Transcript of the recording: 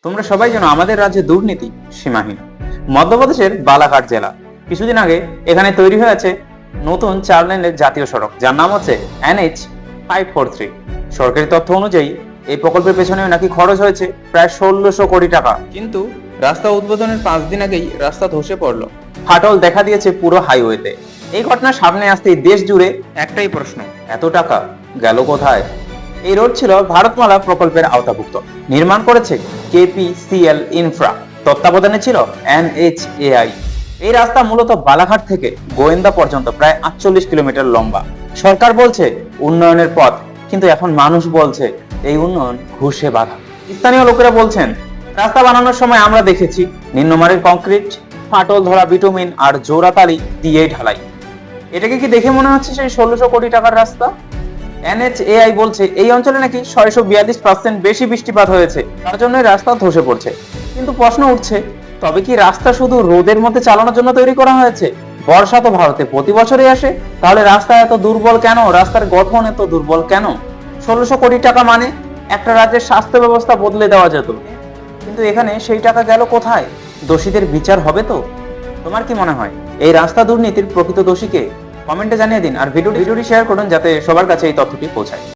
তোমরা সবাই জানো আমাদের রাজ্যে দুর্নীতি সীমাহীন। মধ্যপ্রদেশের বালাঘাট জেলা কিছুদিন আগে এখানে তৈরি হয়েছে নতুন 4 লেনের জাতীয় সড়ক, যার নাম হচ্ছে NH-543। সরকারি তথ্য অনুযায়ী এই প্রকল্পের পেছনে নাকি খরচ হয়েছে প্রায় 1600 কোটি টাকা। কিন্তু রাস্তা উদ্বোধনের 5 দিন আগেই রাস্তা ধসে পড়লো, ফাটল দেখা দিয়েছে পুরো হাইওয়েতে। এই ঘটনা সামনে আসতেই দেশ জুড়ে একটাই প্রশ্ন, এত টাকা গেল কোথায়? এই রোড ছিল ভারতমালা প্রকল্পের আওতাভুক্ত, নির্মাণ করেছে KPCL ইনফ্রা, তত্ত্বাবধানে ছিল NHAI। এই রাস্তা মূলত বালাঘাট থেকে গোয়েন্দা পর্যন্ত প্রায় 48 কিলোমিটার লম্বা। সরকার বলছে উন্নয়নের পথ, কিন্তু এখন মানুষ বলছে এই উন্নয়ন ঘুষে বাঁধা। স্থানীয় লোকেরা বলছেন, রাস্তা বানানোর সময় আমরা দেখেছি নিম্নমানের কংক্রিট, ফাটল ধরা বিটুমিন আর জোড়াতালি দিয়েই ঢালাই। এটাকে কি দেখে মনে হচ্ছে সেই 1600 কোটি টাকার রাস্তা? NHAI বলছে এই অঞ্চলে নাকি 642% বেশি বৃষ্টিপাত হয়েছে, তার জন্য রাস্তা ধসে পড়ছে। কিন্তু প্রশ্ন উঠছে, তবে কি রাস্তা শুধু রোদের মধ্যে চালানোর জন্য তৈরি করা হয়েছে? বর্ষা তো ভারতে প্রতি বছরই আসে, তাহলে রাস্তা এত দুর্বল কেন? রাস্তার গঠন এত দুর্বল কেন? 1600 কোটি টাকা মানে একটা রাজ্যের স্বাস্থ্য ব্যবস্থা বদলে দেওয়া যেত, কিন্তু এখানে সেই টাকা গেল কোথায়? দোষীদের বিচার হবে তো? তোমার কি মনে হয় এই রাস্তা দুর্নীতির প্রকৃত দোষীকে? কমেন্টে জানিয়ে দিন, আর ভিডিওটি শেয়ার করুন যাতে সবার কাছে এই তথ্যটি পৌঁছায়।